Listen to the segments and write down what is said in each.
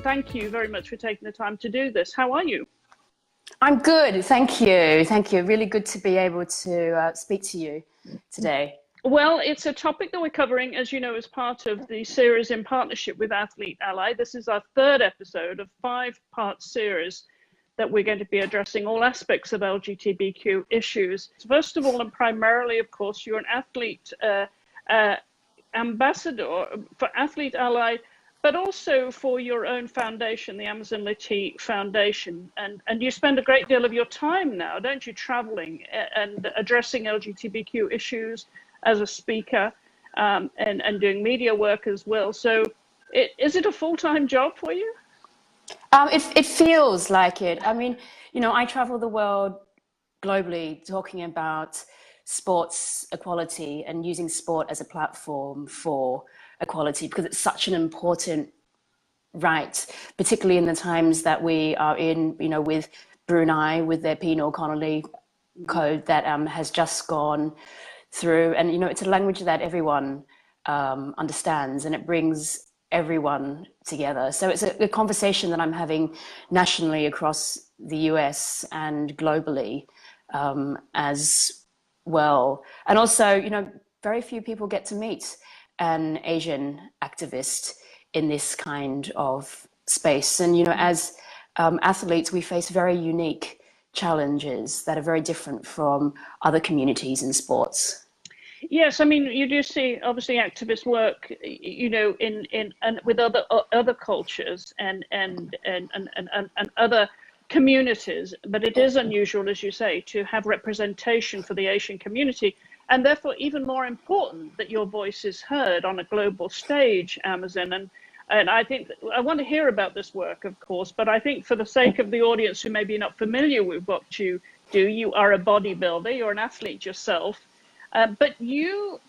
thank you very much for taking the time to do this. How are you? I'm good, thank you. Thank you. Really good to be able to speak to you today. Well, it's a topic that we're covering, as you know, as part of the series in partnership with Athlete Ally. This is our third episode of 5-part series that we're going to be addressing all aspects of LGBTQ issues. First of all, and primarily, of course, you're an athlete ambassador for Athlete Ally, but also for your own foundation, the Amazin LeThi Foundation. And you spend a great deal of your time now, don't you, traveling and addressing LGBTQ issues as a speaker, and doing media work as well. So is it a full-time job for you? It feels like it. I mean, you know, I travel the world globally talking about sports equality and using sport as a platform for equality because it's such an important right, particularly in the times that we are in, you know, with Brunei, with their penal colony code that has just gone through. And, you know, it's a language that everyone understands, and it brings everyone together. So it's a conversation that I'm having nationally across the US and globally as well. And also, you know, very few people get to meet an Asian activist in this kind of space. And, you know, as athletes, we face very unique challenges that are very different from other communities in sports. Yes, I mean, you do see obviously activist work, you know, in and with other cultures and other communities, but it is unusual, as you say, to have representation for the Asian community, and therefore even more important that your voice is heard on a global stage, Amazon. And I think I want to hear about this work, of course, but I think for the sake of the audience who may be not familiar with what you do, you are a bodybuilder, you're an athlete yourself. But you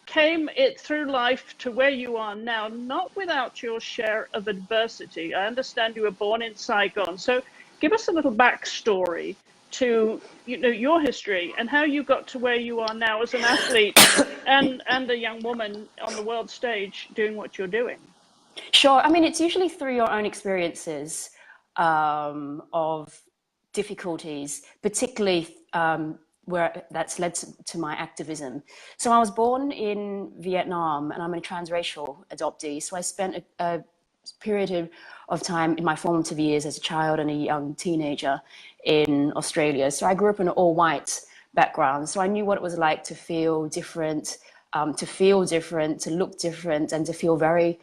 came through life to where you are now, not without your share of adversity. I understand you were born in Saigon. So give us a little backstory to, you know, your history and how you got to where you are now as an athlete and a young woman on the world stage doing what you're doing. Sure. I mean, it's usually through your own experiences of difficulties, particularly where that's led to my activism. So I was born in Vietnam and I'm a transracial adoptee. So I spent a period of time in my formative years as a child and a young teenager in Australia. So I grew up in an all-white background. So I knew what it was like to feel different, to look different, and to feel very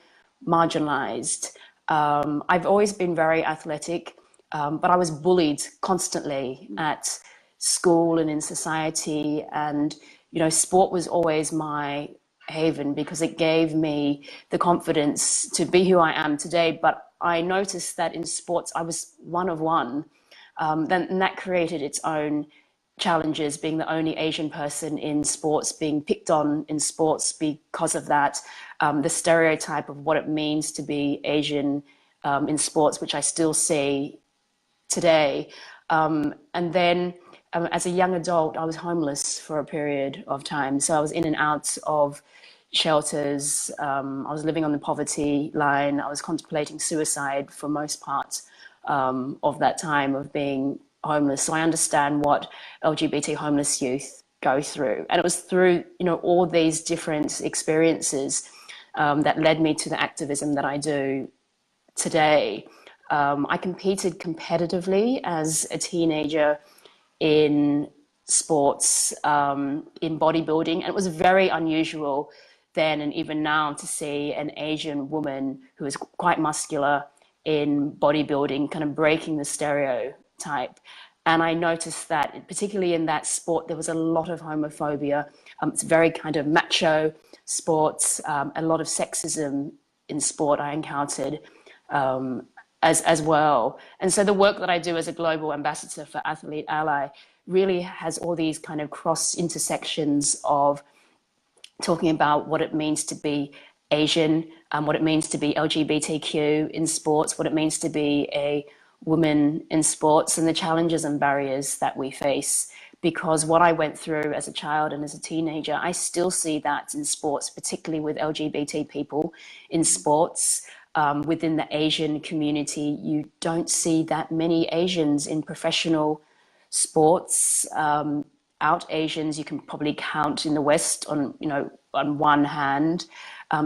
marginalized. I've always been very athletic, but I was bullied constantly at school and in society, and you know, sport was always my haven because it gave me the confidence to be who I am today. But I noticed that in sports I was one of one, and that created its own challenges, being the only Asian person in sports, being picked on in sports because of that, the stereotype of what it means to be Asian in sports, which I still see today. And then as a young adult, I was homeless for a period of time. So I was in and out of shelters. I was living on the poverty line. I was contemplating suicide for most part of that time of being homeless. So I understand what LGBT homeless youth go through. And it was through, you know, all these different experiences that led me to the activism that I do today. I competed competitively as a teenager in sports, in bodybuilding, and it was very unusual then and even now to see an Asian woman who is quite muscular in bodybuilding, kind of breaking the stereotype. And I noticed that particularly in that sport, there was a lot of homophobia. It's very kind of macho sports, a lot of sexism in sport I encountered as well. And so the work that I do as a global ambassador for Athlete Ally really has all these kind of cross intersections of talking about what it means to be Asian, what it means to be LGBTQ in sports, what it means to be a woman in sports, and the challenges and barriers that we face. Because what I went through as a child and as a teenager, I still see that in sports, particularly with LGBT people in sports. within the Asian community. You don't see that many Asians in professional sports. Out Asians, you can probably count in the West on, on one hand.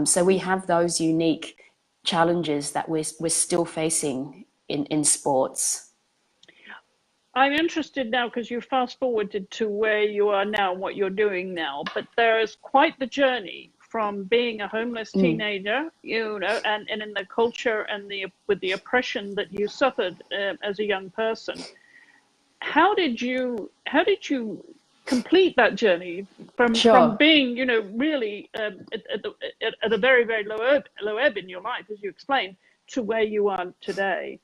So we have those unique challenges that we're still facing in sports. I'm interested now because you fast forwarded to where you are now and what you're doing now, but there's quite the journey from being a homeless teenager, and in the culture and with the oppression that you suffered as a young person. How did you complete that journey from being, really at a very, very low ebb in your life, as you explained, to where you are today?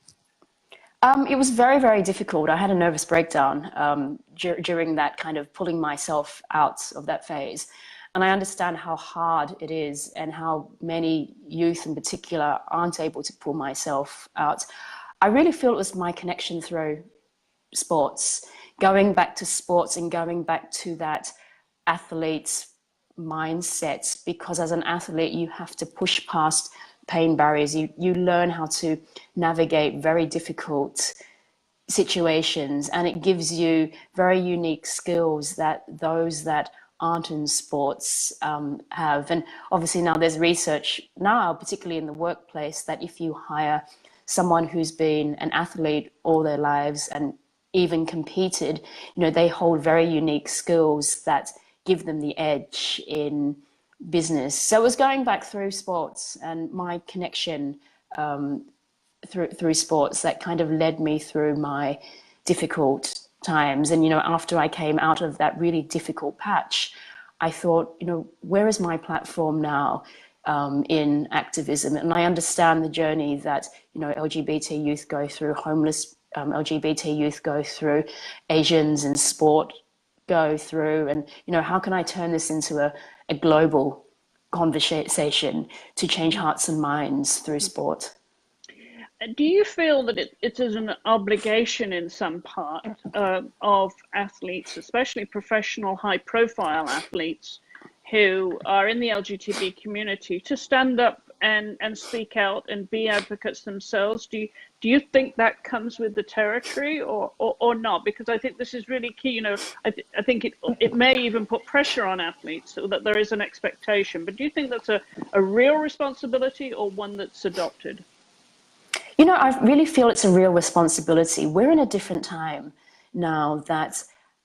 It was very, very difficult. I had a nervous breakdown during that kind of pulling myself out of that phase. And I understand how hard it is and how many youth in particular aren't able to pull myself out. I really feel it was my connection through sports, going back to sports and going back to that athlete's mindset, because as an athlete, you have to push past pain barriers. You learn how to navigate very difficult situations, and it gives you very unique skills that those that aren't in sports have. And obviously now there's research now, particularly in the workplace, that if you hire someone who's been an athlete all their lives and even competed, they hold very unique skills that give them the edge in business. So it was going back through sports and my connection through sports that kind of led me through my difficult times. And, after I came out of that really difficult patch, I thought, where is my platform now in activism? And I understand the journey that, LGBT youth go through, homeless LGBT youth go through, Asians in sport go through, and, how can I turn this into a global conversation to change hearts and minds through sport? Do you feel that it is an obligation in some part of athletes, especially professional high-profile athletes who are in the LGBT community, to stand up and speak out and be advocates themselves? Do you think that comes with the territory or not? Because I think this is really key. I think it may even put pressure on athletes so that there is an expectation. But do you think that's a real responsibility or one that's adopted? I really feel it's a real responsibility. We're in a different time now that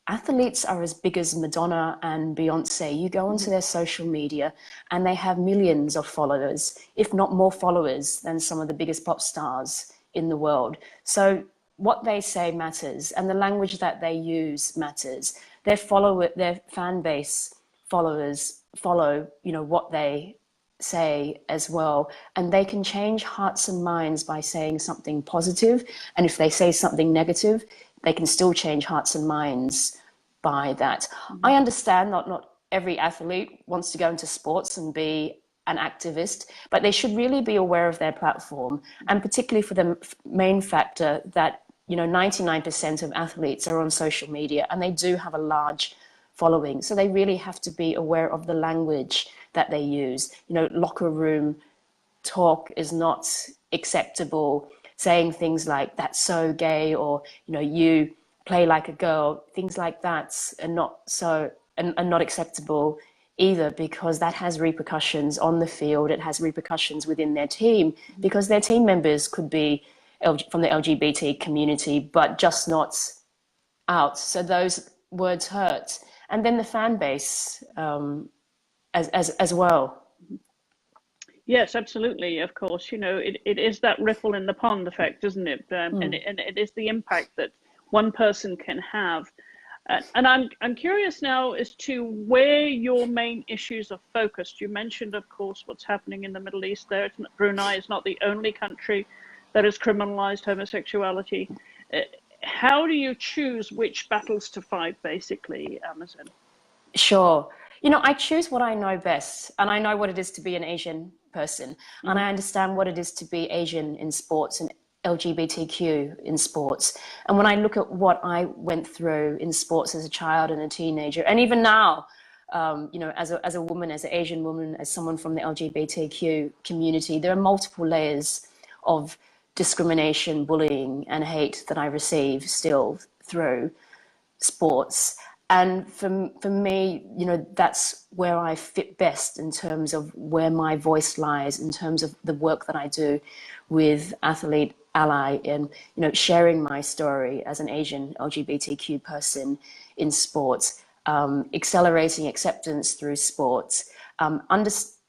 athletes are as big as Madonna and Beyonce. You go onto their social media and they have millions of followers, if not more followers than some of the biggest pop stars in the world. So what they say matters, and the language that they use matters. Their fan base followers follow, what they say as well, and they can change hearts and minds by saying something positive, and if they say something negative, they can still change hearts and minds by that. I understand not every athlete wants to go into sports and be an activist, but they should really be aware of their platform, and particularly for the main factor that 99% of athletes are on social media and they do have a large following, so they really have to be aware of the language that they use. Locker room talk is not acceptable. Saying things like "that's so gay" or "you play like a girl," things like that are not acceptable either, because that has repercussions on the field. It has repercussions within their team, because their team members could be from the LGBT community, but just not out. So those words hurt. And then the fan base as well. Yes, absolutely. Of course, it is that ripple in the pond effect, isn't it? And it is the impact that one person can have. And I'm curious now as to where your main issues are focused. You mentioned, of course, what's happening in the Middle East there. Brunei is not the only country that has criminalized homosexuality. How do you choose which battles to fight, basically, Amazin? Sure. I choose what I know best, and I know what it is to be an Asian person, and I understand what it is to be Asian in sports and LGBTQ in sports. And when I look at what I went through in sports as a child and a teenager, and even now, you know, as a woman, as an Asian woman, as someone from the LGBTQ community, there are multiple layers of discrimination, bullying, and hate that I receive still through sports. And for me, you know, that's where I fit best in terms of where my voice lies, in terms of the work that I do with Athlete Ally, and, you know, sharing my story as an Asian LGBTQ person in sports, accelerating acceptance through sports,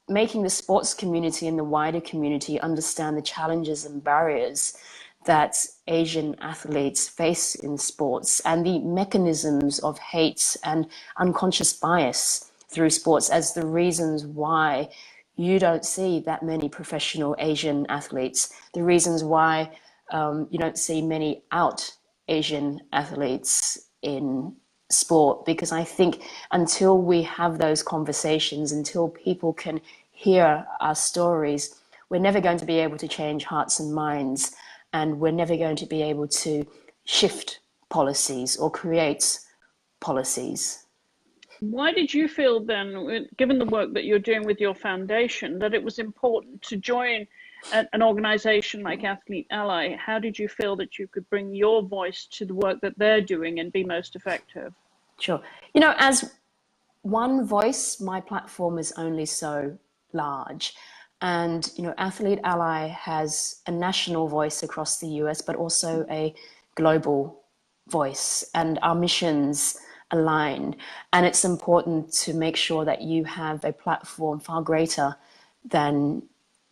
making the sports community and the wider community understand the challenges and barriers that Asian athletes face in sports, and the mechanisms of hate and unconscious bias through sports as the reasons why you don't see that many professional Asian athletes, the reasons why you don't see many out Asian athletes in sport. Because I think until we have those conversations, until people can hear our stories, we're never going to be able to change hearts and minds, and we're never going to be able to shift policies or create policies. Why did you feel then, given the work that you're doing with your foundation, that it was important to join an organization like Athlete Ally? How did you feel that you could bring your voice to the work that they're doing and be most effective? Sure. You know, as one voice, my platform is only so large. And, you know, Athlete Ally has a national voice across the US, but also a global voice, and our missions aligned. And it's important to make sure that you have a platform far greater than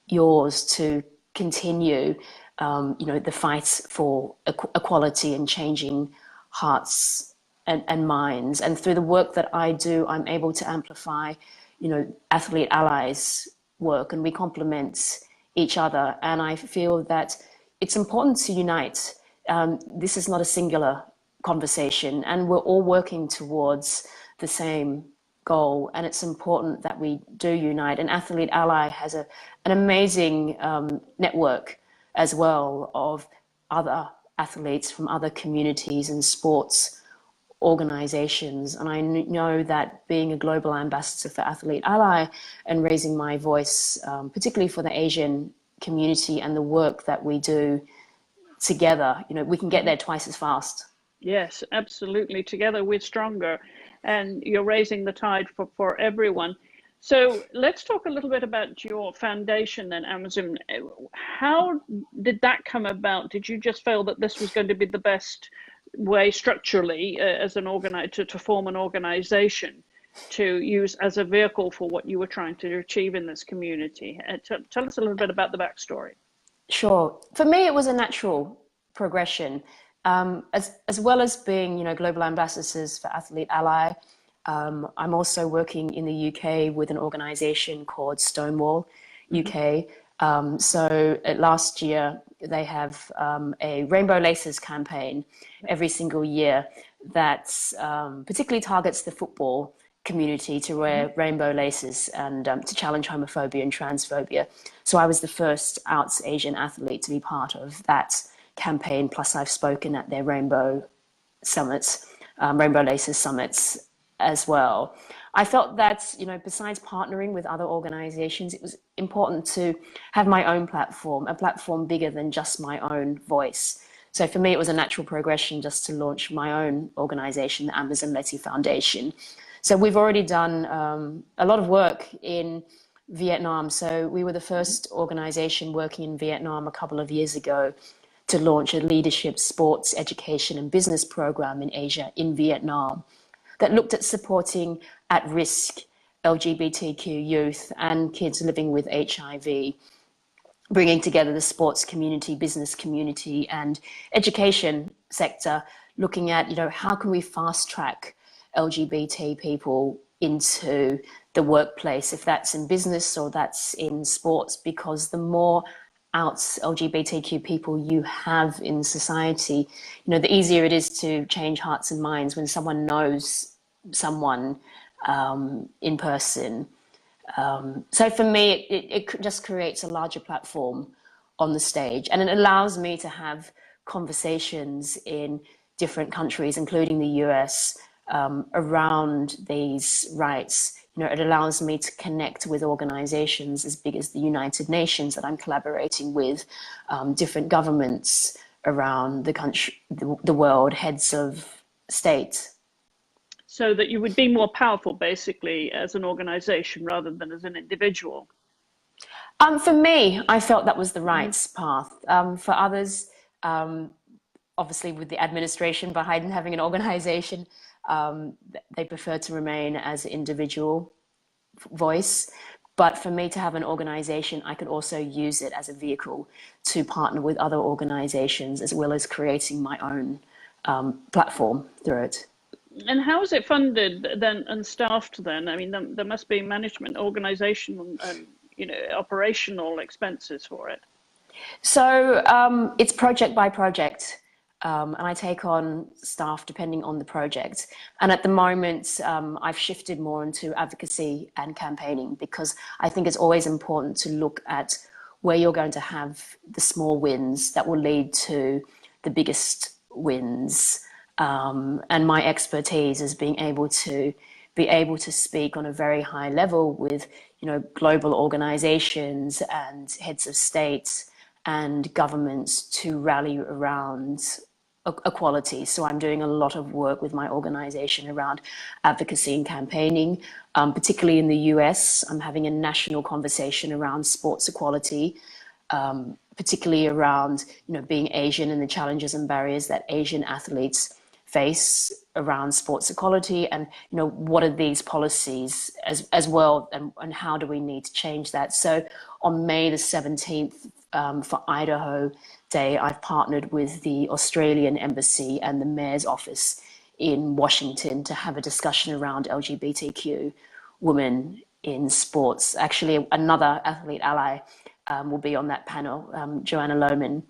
yours to continue, you know, the fight for equality and changing hearts and minds. And through the work that I do, I'm able to amplify, you know, Athlete Allies' work, and we complement each other. And I feel that it's important to unite. This is not a singular conversation, and we're all working towards the same goal, and it's important that we do unite. And Athlete Ally has an amazing network as well of other athletes from other communities and sports organizations. And I know that being a global ambassador for Athlete Ally and raising my voice, particularly for the Asian community and the work that we do together, you know, we can get there twice as fast. Yes, absolutely. Together we're stronger, and you're raising the tide for everyone. So let's talk a little bit about your foundation then, Amazon. How did that come about? Did you just feel that this was going to be the best way structurally as an to form an organization to use as a vehicle for what you were trying to achieve in this community? Tell us a little bit about the backstory. Sure. For me, it was a natural progression. As well as being, you know, global ambassadors for Athlete Ally, I'm also working in the UK with an organization called Stonewall UK. So last year, they have a Rainbow Laces campaign every single year that particularly targets the football community to wear rainbow laces and to challenge homophobia and transphobia. So I was the first out Asian athlete to be part of that campaign. Plus I've spoken at their Rainbow Summits, Rainbow Laces Summits as well. I felt that, you know, besides partnering with other organizations, it was important to have my own platform, a platform bigger than just my own voice. So for me, it was a natural progression just to launch my own organization, the Amazin LeThi Foundation. So we've already done a lot of work in Vietnam. So we were the first organization working in Vietnam a couple of years ago to launch a leadership, sports, education, and business program in Asia, in Vietnam, that looked at supporting at-risk LGBTQ youth and kids living with HIV, bringing together the sports community, business community, and education sector, looking at, you know, how can we fast track LGBT people into the workplace, if that's in business or that's in sports, because the more out LGBTQ people you have in society, you know, the easier it is to change hearts and minds when someone knows someone in person. So for me, it just creates a larger platform on the stage, and it allows me to have conversations in different countries, including the US, around these rights. You know, it allows me to connect with organizations as big as the United Nations that I'm collaborating with, different governments around the country, the world, heads of state. So that you would be more powerful, basically, as an organization rather than as an individual. For me, I felt that was the right path. For others, obviously with the administration behind having an organization, they prefer to remain as an individual voice. But for me to have an organization, I could also use it as a vehicle to partner with other organizations, as well as creating my own platform through it. And how is it funded then and staffed then? I mean, there must be management, organizational, and operational expenses for it. So it's project by project. And I take on staff depending on the project. And at the moment, I've shifted more into advocacy and campaigning, because I think it's always important to look at where you're going to have the small wins that will lead to the biggest wins. And my expertise is being able to speak on a very high level with, global organizations and heads of states and governments to rally around equality. So I'm doing a lot of work with my organization around advocacy and campaigning, particularly in the US. I'm having a national conversation around sports equality, particularly around, being Asian and the challenges and barriers that Asian athletes face around sports equality, and what are these policies as well, and how do we need to change that. So on May the 17th, for Idaho Day, I've partnered with the Australian Embassy and the Mayor's Office in Washington to have a discussion around LGBTQ women in sports. Actually, another athlete ally will be on that panel, Joanna Lohman,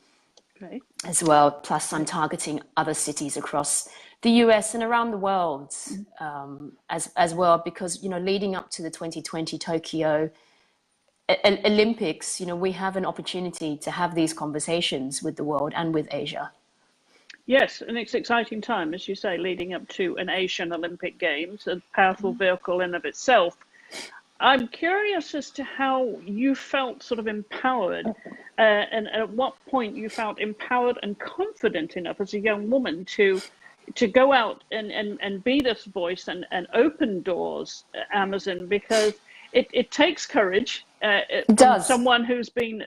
as well. Plus, I'm targeting other cities across the US and around the world as well, because, leading up to the 2020 Tokyo Olympics, we have an opportunity to have these conversations with the world and with Asia. Yes, and it's an exciting time, as you say, leading up to an Asian Olympic Games, a powerful vehicle in of itself. I'm curious as to how you felt sort of empowered, and at what point you felt empowered and confident enough as a young woman to go out and be this voice and open doors, Amazon, because it takes courage. It does. Someone who's been,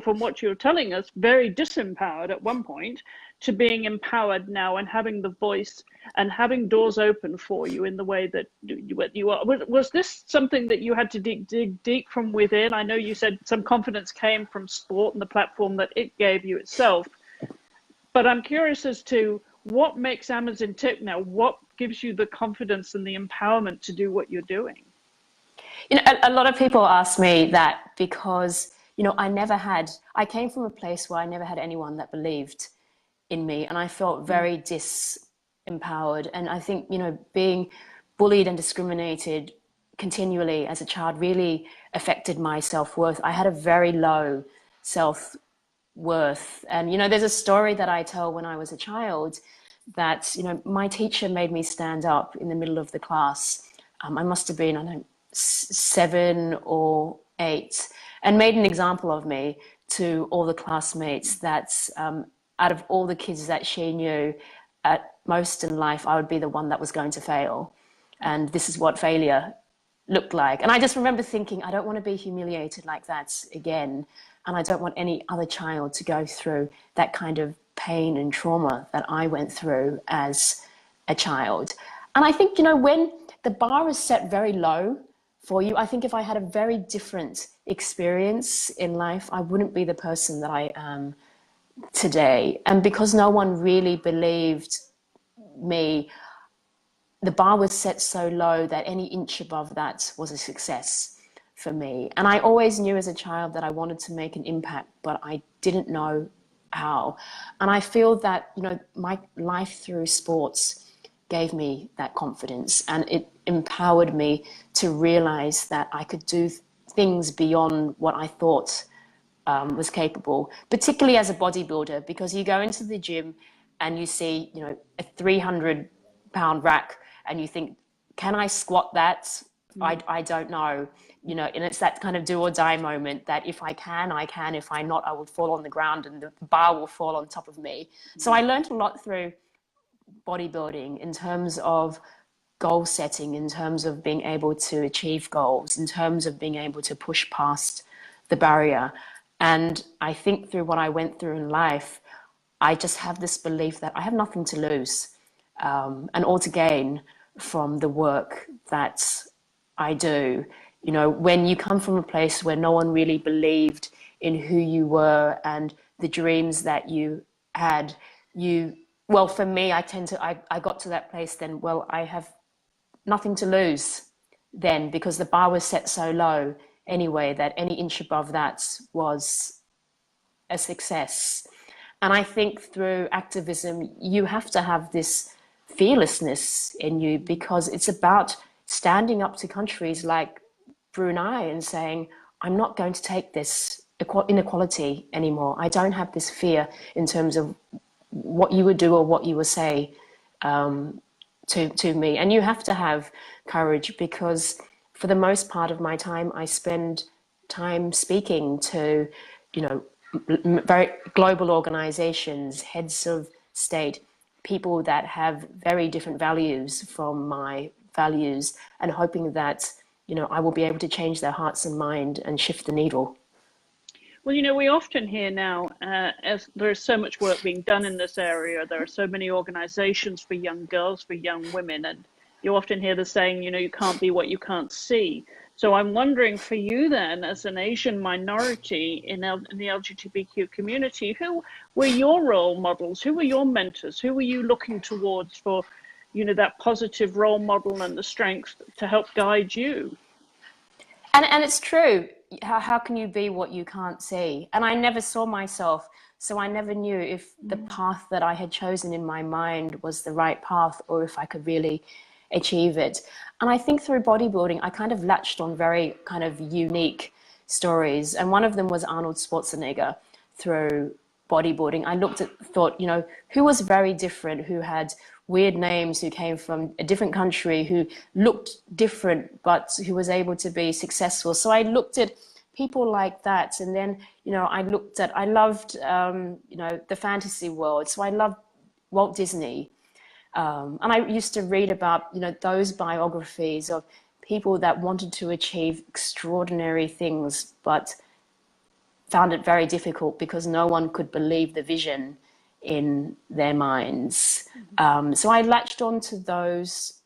from what you're telling us, very disempowered at one point, to being empowered now and having the voice and having doors open for you in the way that you are. Was this something that you had to dig deep from within? I know you said some confidence came from sport and the platform that it gave you itself, but I'm curious as to what makes Amazon tick now. What gives you the confidence and the empowerment to do what you're doing? A lot of people ask me that because, I came from a place where I never had anyone that believed in me, and I felt very disempowered. And I think, being bullied and discriminated continually as a child really affected my self-worth. I had a very low self-worth. And, there's a story that I tell when I was a child that, my teacher made me stand up in the middle of the class. I must have been, 7 or 8, and made an example of me to all the classmates that out of all the kids that she knew, at most in life, I would be the one that was going to fail. And this is what failure looked like. And I just remember thinking, I don't want to be humiliated like that again. And I don't want any other child to go through that kind of pain and trauma that I went through as a child. And I think, when the bar is set very low for you, I think if I had a very different experience in life, I wouldn't be the person that I am today. And because no one really believed me, the bar was set so low that any inch above that was a success for me. And I always knew as a child that I wanted to make an impact, but I didn't know how. And I feel that, my life through sports gave me that confidence, and it empowered me to realize that I could do things beyond what I thought was capable, particularly as a bodybuilder, because you go into the gym and you see, a 300 pound rack and you think, can I squat that? I don't know, you know, and it's that kind of do or die moment that if I can, I can. If I not, I will fall on the ground and the bar will fall on top of me. So I learned a lot through bodybuilding in terms of goal setting, in terms of being able to achieve goals, in terms of being able to push past the barrier. And I think through what I went through in life, I just have this belief that I have nothing to lose and all to gain from the work that I do. You know, when you come from a place where no one really believed in who you were and the dreams that you had, well, for me, I got to that place then, well, I have nothing to lose then, because the bar was set so low anyway that any inch above that was a success. And I think through activism, you have to have this fearlessness in you, because it's about standing up to countries like Brunei and saying, I'm not going to take this inequality anymore. I don't have this fear in terms of what you would do or what you would say to me. And you have to have courage, because for the most part of my time, I spend time speaking to, you know, very global organizations, heads of state, people that have very different values from my values, and hoping that, you know, I will be able to change their hearts and mind and shift the needle. Well, you know, we often hear now, as there is so much work being done in this area, there are so many organizations for young girls, for young women, and you often hear the saying, you know, you can't be what you can't see. So I'm wondering for you then, as an Asian minority in the LGBTQ community, who were your role models? Who were your mentors? Who were you looking towards for, you know, that positive role model and the strength to help guide you? And it's true. How can you be what you can't see? And I never saw myself, so I never knew if the path that I had chosen in my mind was the right path, or if I could really achieve it. And I think through bodybuilding, I kind of latched on very kind of unique stories. And one of them was Arnold Schwarzenegger. Through bodybuilding, I thought, you know, who was very different, who had weird names, who came from a different country, who looked different, but who was able to be successful. So I looked at people like that. And then, you know, I loved, you know, the fantasy world. So I loved Walt Disney. And I used to read about, you know, those biographies of people that wanted to achieve extraordinary things, but found it very difficult because no one could believe the vision in their minds. So I latched onto those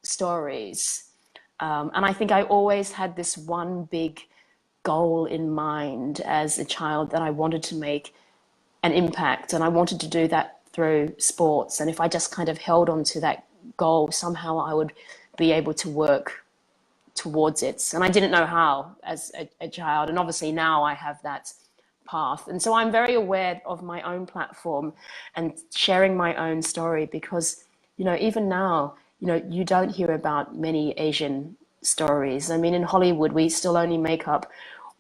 stories. And I think I always had this one big goal in mind as a child, that I wanted to make an impact, and I wanted to do that through sports. And if I just kind of held on to that goal, somehow I would be able to work towards it. And I didn't know how as a child. And obviously now I have that path. And so I'm very aware of my own platform and sharing my own story, because, you know, even now, you know, you don't hear about many Asian stories. I mean, in Hollywood, we still only make up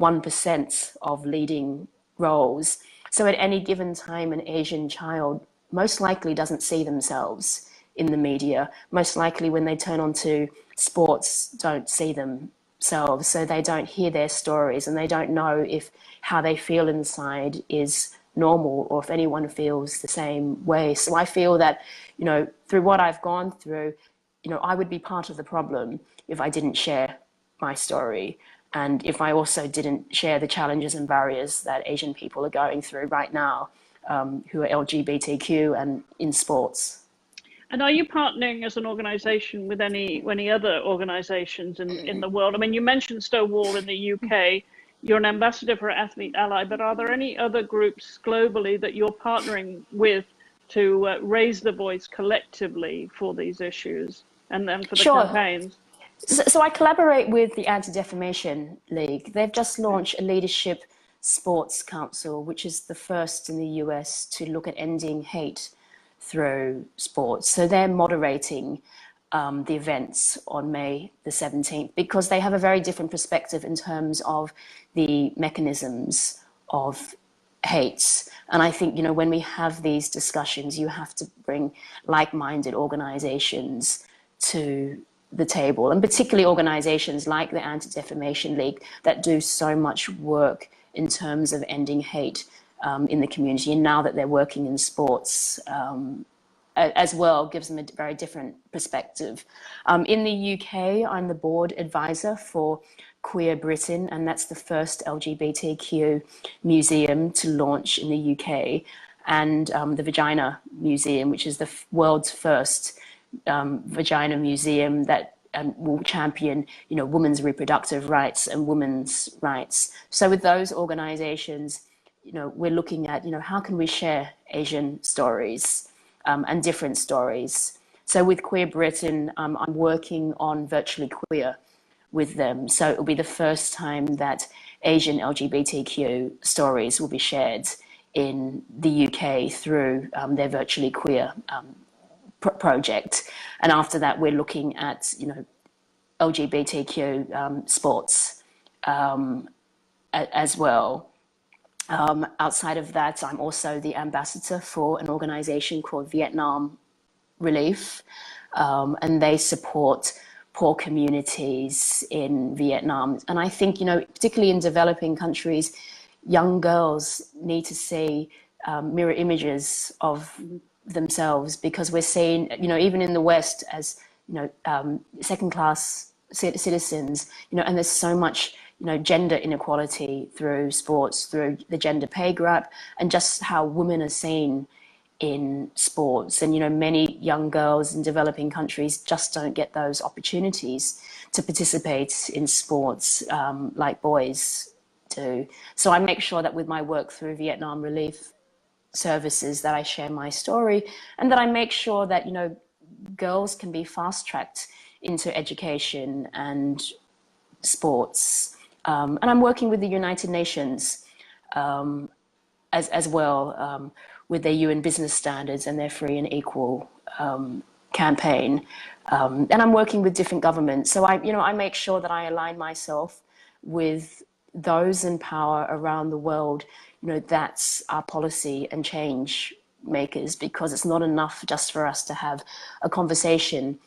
1% of leading roles. So at any given time, an Asian child most likely doesn't see themselves in the media. Most likely when they turn on to sports, don't see themselves. So they don't hear their stories, and they don't know if how they feel inside is normal, or if anyone feels the same way. So I feel that, you know, through what I've gone through, you know, I would be part of the problem if I didn't share my story, and if I also didn't share the challenges and barriers that Asian people are going through right now, who are LGBTQ and in sports. And are you partnering as an organization with any other organizations in the world? I mean, you mentioned Stonewall in the UK. You're an ambassador for Athlete Ally, but are there any other groups globally that you're partnering with to raise the voice collectively for these issues and then for the campaigns? So I collaborate with the Anti-Defamation League. They've just launched a leadership sports council, which is the first in the US to look at ending hate through sports. So they're moderating the events on May the 17th, because they have a very different perspective in terms of the mechanisms of hates. And I think, when we have these discussions, you have to bring like-minded organizations to the table, and particularly organizations like the Anti-Defamation League that do so much work in terms of ending hate in the community. And now that they're working in sports as well, gives them a very different perspective. In the UK, I'm the board advisor for Queer Britain, and that's the first LGBTQ museum to launch in the UK, and the Vagina Museum, which is the world's first vagina museum that will champion, women's reproductive rights and women's rights. So with those organizations, we're looking at, how can we share Asian stories and different stories. So with Queer Britain, I'm working on Virtually Queer with them. So it will be the first time that Asian LGBTQ stories will be shared in the UK through their Virtually Queer project. And after that, we're looking at, LGBTQ sports as well. Outside of that, I'm also the ambassador for an organization called Vietnam Relief, and they support poor communities in Vietnam. And I think, particularly in developing countries, young girls need to see mirror images of themselves, because we're seen, even in the West, as, second-class citizens, and there's so much, gender inequality through sports, through the gender pay gap, and just how women are seen in sports. And, many young girls in developing countries just don't get those opportunities to participate in sports like boys do. So I make sure that with my work through Vietnam Relief Services that I share my story, and that I make sure that, girls can be fast-tracked into education and sports. And I'm working with the United Nations as well, with their UN business standards and their free and equal campaign. And I'm working with different governments. So I make sure that I align myself with those in power around the world. That's our policy and change makers, because it's not enough just for us to have a conversation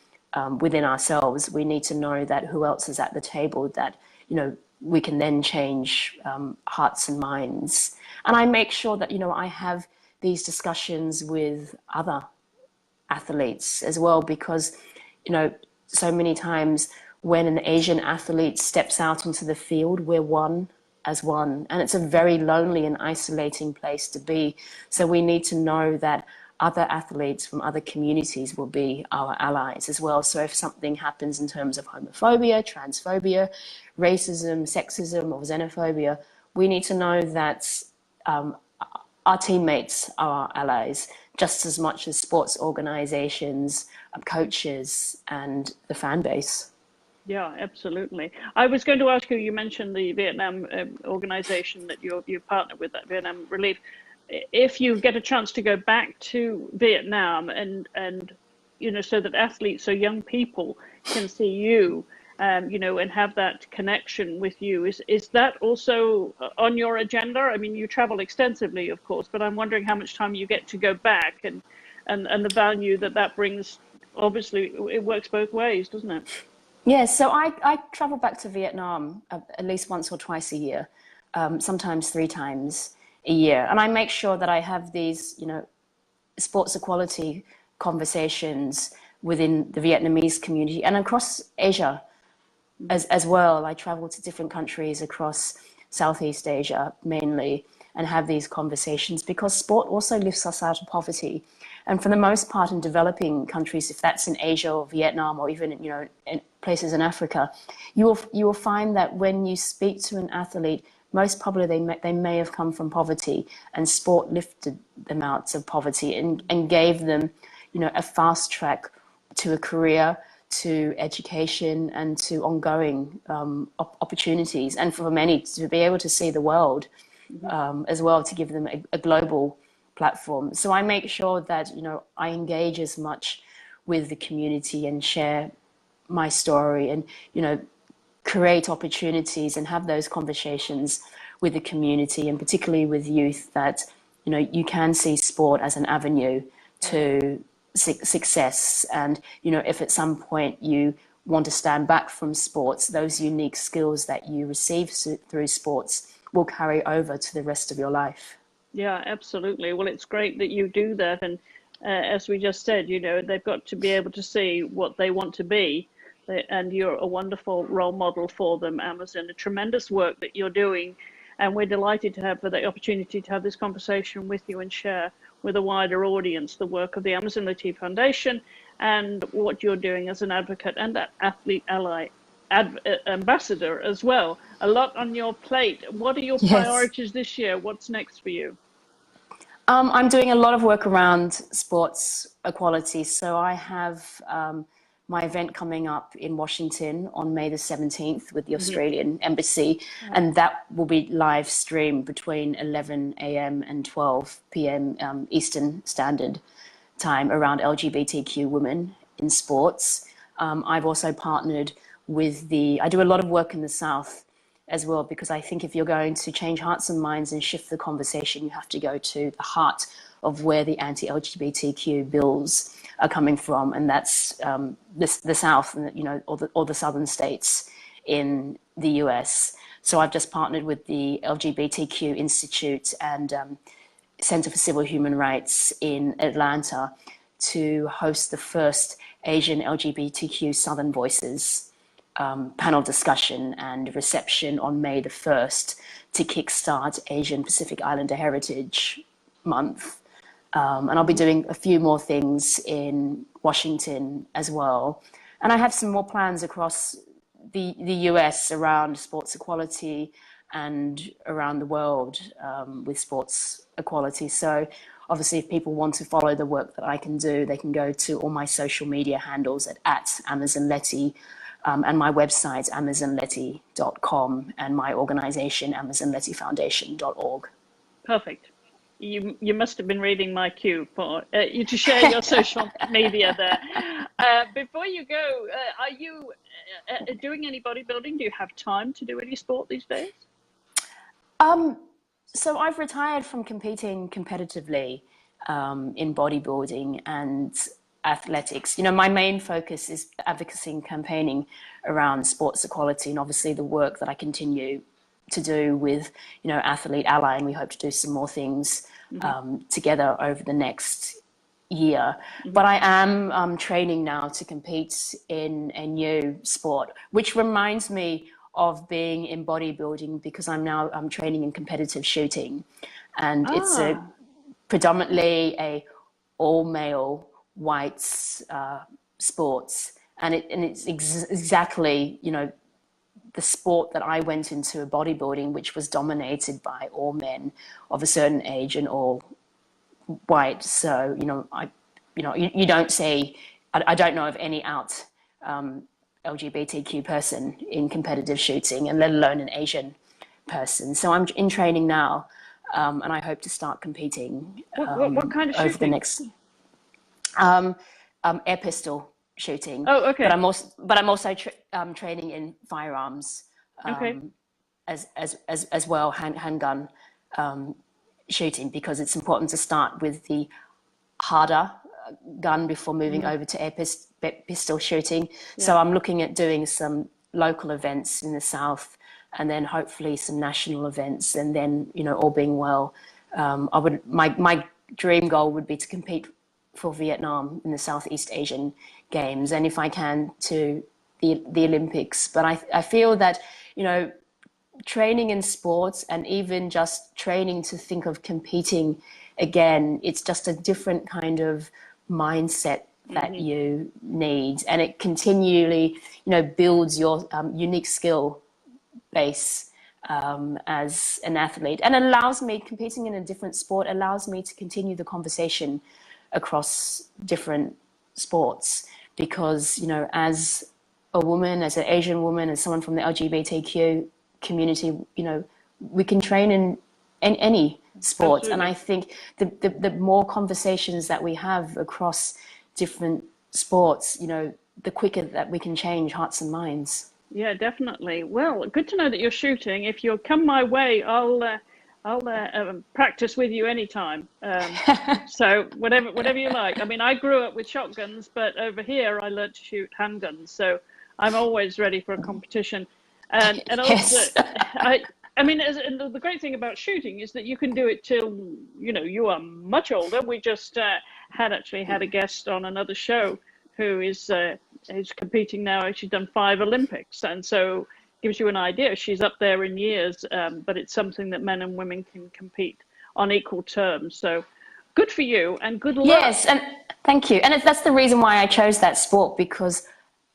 within ourselves. We need to know that who else is at the table, that, we can then change hearts and minds. And I make sure that, I have these discussions with other athletes as well, because, so many times when an Asian athlete steps out into the field, we're one as one. And it's a very lonely and isolating place to be. So we need to know that other athletes from other communities will be our allies as well. So if something happens in terms of homophobia, transphobia, racism, sexism, or xenophobia, we need to know that our teammates are our allies, just as much as sports organizations, coaches, and the fan base. Yeah, absolutely. I was going to ask you, you mentioned the Vietnam organization that you partner with, that Vietnam Relief. If you get a chance to go back to Vietnam and so that athletes or young people can see you, and have that connection with you, is that also on your agenda? I mean, you travel extensively, of course, but I'm wondering how much time you get to go back and the value that brings. Obviously, it works both ways, doesn't it? Yeah, so I travel back to Vietnam at least once or twice a year, sometimes 3 times a year. And I make sure that I have these, sports equality conversations within the Vietnamese community and across Asia as well. I travel to different countries across Southeast Asia mainly and have these conversations, because sport also lifts us out of poverty. And for the most part in developing countries, if that's in Asia or Vietnam or even, in places in Africa, you will find that when you speak to an athlete, most probably they may have come from poverty, and sport lifted them out of poverty and gave them, a fast track to a career, to education, and to ongoing opportunities, and for many to be able to see the world as well, to give them a global platform. So I make sure that, I engage as much with the community and share my story and, create opportunities and have those conversations with the community, and particularly with youth, that, you know, you can see sport as an avenue to success. And, you know, if at some point you want to stand back from sports, those unique skills that you receive through sports will carry over to the rest of your life. Yeah, absolutely. Well, it's great that you do that. And as we just said, you know, they've got to be able to see what they want to be. And you're a wonderful role model for them, Amazon. A tremendous work that you're doing. And we're delighted to have the opportunity to have this conversation with you and share with a wider audience the work of the Amazin LeThi Foundation and what you're doing as an advocate and that athlete ally ambassador as well. A lot on your plate. What are your priorities this year? What's next for you? I'm doing a lot of work around sports equality. So I have my event coming up in Washington on May the 17th with the Australian Embassy, and that will be live streamed between 11 a.m. and 12 p.m. Eastern Standard Time around LGBTQ women in sports. I've also partnered with I do a lot of work in the South as well, because I think if you're going to change hearts and minds and shift the conversation, you have to go to the heart of where the anti-LGBTQ bills are coming from, and that's the South, you know, or the southern states in the US. So I've just partnered with the LGBTQ Institute and Center for Civil Human Rights in Atlanta to host the first Asian LGBTQ Southern Voices panel discussion and reception on May the 1st to kickstart Asian Pacific Islander Heritage Month. And I'll be doing a few more things in Washington as well. And I have some more plans across the US around sports equality and around the world with sports equality. So obviously, if people want to follow the work that I can do, they can go to all my social media handles at Amazin LeThi, and my website, AmazinLeThi.com, and my organization, AmazinLeThiFoundation.org. Perfect. You must have been reading my cue for you to share your social media there. Before you go, are you doing any bodybuilding? Do you have time to do any sport these days? So I've retired from competing competitively in bodybuilding and athletics. You know, my main focus is advocacy and campaigning around sports equality, and obviously the work that I continue to do with, you know, Athlete Ally, and we hope to do some more things together over the next year. But I am training now to compete in a new sport, which reminds me of being in bodybuilding, because I'm training in competitive shooting, and it's predominantly a all-male whites sports, and it's exactly, you know, the sport that I went into, bodybuilding, which was dominated by all men of a certain age and all white. So, you know, you don't see, I don't know of any out LGBTQ person in competitive shooting, and let alone an Asian person. So I'm in training now, and I hope to start competing what kind of over shooting? the next air pistol shooting. Oh, okay. But I'm also training in firearms as well, handgun shooting, because it's important to start with the harder gun before moving over to air pistol shooting. So I'm looking at doing some local events in the South, and then hopefully some national events, and then, you know, all being well, my dream goal would be to compete for Vietnam in the Southeast Asian Games, and if I can, to the Olympics. But I feel that, you know, training in sports, and even just training to think of competing again, it's just a different kind of mindset that you need, and it continually, you know, builds your unique skill base as an athlete, and allows me, competing in a different sport allows me to continue the conversation across different sports, because, you know, as a woman, as an Asian woman, as someone from the LGBTQ community, you know, we can train in any sport. Absolutely. And I think the more conversations that we have across different sports, you know, the quicker that we can change hearts and minds. Yeah, definitely. Well, good to know that you're shooting. If you'll come my way, I'll practice with you anytime. So whatever you like. I mean, I grew up with shotguns, but over here I learned to shoot handguns. So I'm always ready for a competition. And also, Yes. I mean, and the great thing about shooting is that you can do it till you are much older. We just had a guest on another show who is competing now. She's done 5 Olympics, and so gives you an idea. She's up there in years, but it's something that men and women can compete on equal terms. So good for you, and good luck. Yes, and thank you. And that's the reason why I chose that sport, because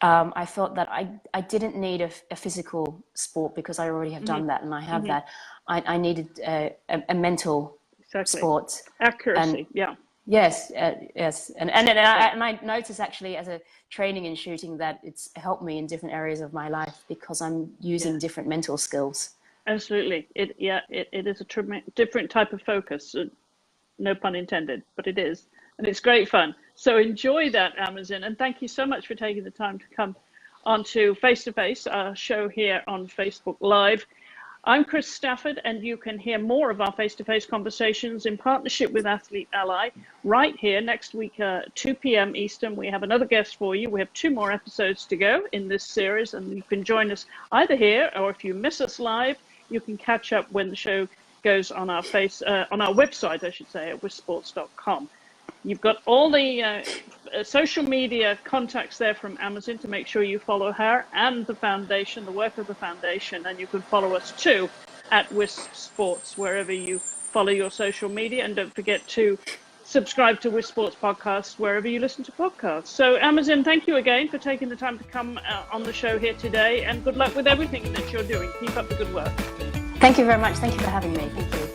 I felt that I didn't need a physical sport, because I already have done that, and I have that. I needed a mental sport. Accuracy, yeah. Yes, yes, and I notice actually as a training in shooting that it's helped me in different areas of my life, because I'm using different mental skills. Absolutely, it is a different type of focus. No pun intended, but it is, and it's great fun. So enjoy that, Amazin, and thank you so much for taking the time to come onto Face to Face, our show here on Facebook Live. I'm Chris Stafford, and you can hear more of our face-to-face conversations in partnership with Athlete Ally right here next week, 2 p.m. Eastern. We have another guest for you. We have 2 more episodes to go in this series, and you can join us either here, or if you miss us live, you can catch up when the show goes on our website, I should say, at wissports.com. You've got all the social media contacts there from Amazin to make sure you follow her and the foundation, the work of the foundation, and you can follow us too at Wisp Sports wherever you follow your social media, and don't forget to subscribe to Wisp Sports Podcast wherever you listen to podcasts. So Amazin, thank you again for taking the time to come on the show here today, and good luck with everything that you're doing. Keep up the good work. Thank you very much. Thank you for having me. Thank you.